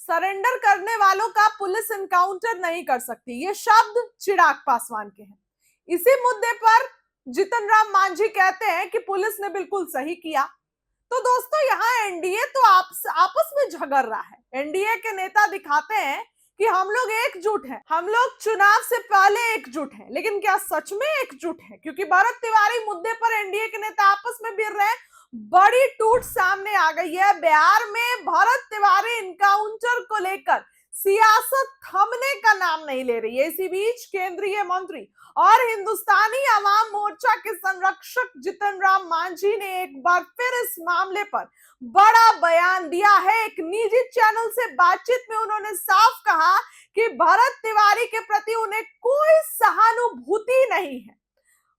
Surrender करने वालों का पुलिस एनकाउंटर नहीं कर सकती, ये शब्द चिराग पासवान के हैं। इसी मुद्दे पर जीतन राम मांझी कहते हैं कि पुलिस ने बिल्कुल सही किया। तो दोस्तों, यहाँ एनडीए तो आपस में झगड़ रहा है। एनडीए के नेता दिखाते हैं कि हम लोग एकजुट हैं, हम लोग चुनाव से पहले एकजुट हैं, लेकिन क्या सच में एकजुट हैं? क्योंकि भरत तिवारी मुद्दे पर एनडीए के नेता आपस में भिड़ रहे हैं। बड़ी टूट सामने आ गई है। बिहार में भरत तिवारी इनकाउंटर को लेकर सियासत थमने का नाम नहीं ले रही है। इसी बीच केंद्रीय मंत्री और हिंदुस्तानी आवाम मोर्चा के संरक्षक जीतन राम मांझी ने एक बार फिर इस मामले पर बड़ा बयान दिया है। एक निजी चैनल से बातचीत में उन्होंने साफ कहा कि भरत तिवारी के प्रति उन्हें कोई सहानुभूति नहीं है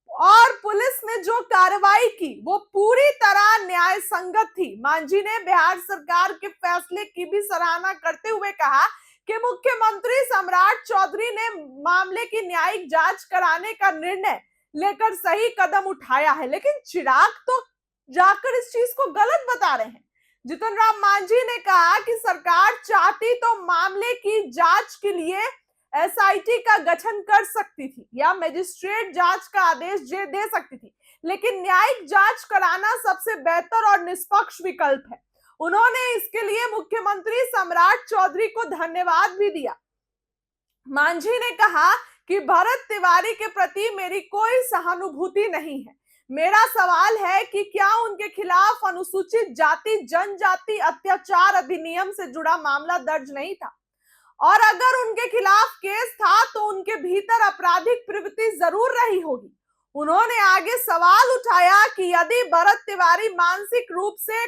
और पुलिस ने जो कार्रवाई की वो पूरी तरह न्याय संगत थी। मांझी ने बिहार सरकार के फैसले की भी सराहना करते हुए कहा कि मुख्यमंत्री सम्राट चौधरी ने मामले की न्यायिक जांच कराने का निर्णय लेकर सही कदम उठाया है, लेकिन चिराग तो जाकर इस चीज को गलत बता रहे हैं। जीतन राम मांझी ने कहा कि सरकार चाहती तो मामले की जांच के लिए एसआईटी का गठन कर सकती थी या मजिस्ट्रेट जांच का आदेश दे सकती थी, लेकिन न्यायिक जांच कराना सबसे बेहतर और निष्पक्ष विकल्प है। उन्होंने इसके लिए मुख्यमंत्री सम्राट चौधरी को धन्यवाद भी दिया। मांझी ने कहा कि भरत तिवारी के प्रति मेरी कोई सहानुभूति नहीं है। मेरा सवाल है कि क्या उनके खिलाफ अनुसूचित जाति जनजाति अत्याचार अधिनियम से जुड़ा मामला दर्ज नहीं था? और अगर उनके खिलाफ केस था तो उनके भीतर आपराधिक प्रवृत्ति जरूर रही होगी। उन्होंने आगे सवाल उठाया कि यदि भरत तिवारी मानसिक रूप से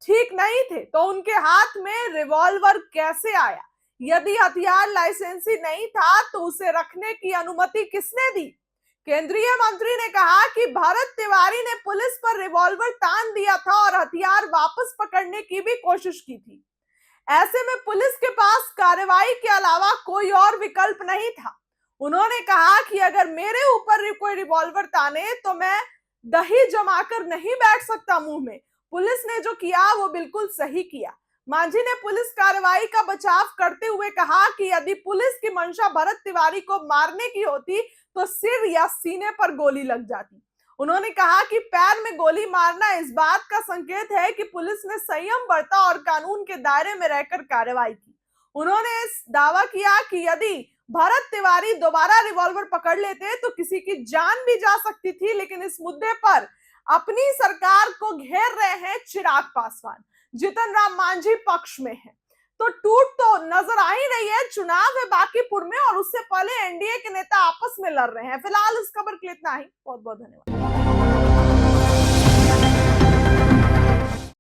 ठीक नहीं थे तो उनके हाथ में रिवॉल्वर कैसे आया? यदि हथियार लाइसेंसी नहीं था तो उसे रखने की अनुमति किसने दी? केंद्रीय मंत्री ने कहा कि भरत तिवारी ने पुलिस पर रिवॉल्वर तान दिया था और हथियार वापस पकड़ने की भी कोशिश की थी। ऐसे में पुलिस के पास कार्रवाई के अलावा कोई और विकल्प नहीं था। उन्होंने कहा कि अगर मेरे ऊपर कोई रिवॉल्वर ताने तो मैं दही जमाकर नहीं बैठ सकता मुंह में। पुलिस ने जो किया वो बिल्कुल सही किया। मांझी ने पुलिस कार्रवाई का बचाव करते हुए कहा कि यदि पुलिस की मंशा भरत तिवारी को मारने की होती तो सिर या सीने पर गोली लग जाती। उन्होंने कहा कि पैर में गोली मारना इस बात का संकेत है कि पुलिस ने संयम बरता और कानून के दायरे में रहकर कार्रवाई की। उन्होंने इस दावा किया कि यदि भरत तिवारी दोबारा रिवॉल्वर पकड़ लेते तो किसी की जान भी जा सकती थी, लेकिन इस मुद्दे पर अपनी सरकार को घेर रहे हैं चिराग पासवान। जीतन राम मांझी पक्ष में है तो टूट तो नजर आ ही रही है। चुनाव है बांकीपुर में और उससे पहले एनडीए के नेता आपस में लड़ रहे हैं। फिलहाल इस खबर के लिए इतना ही। बहुत बहुत धन्यवाद।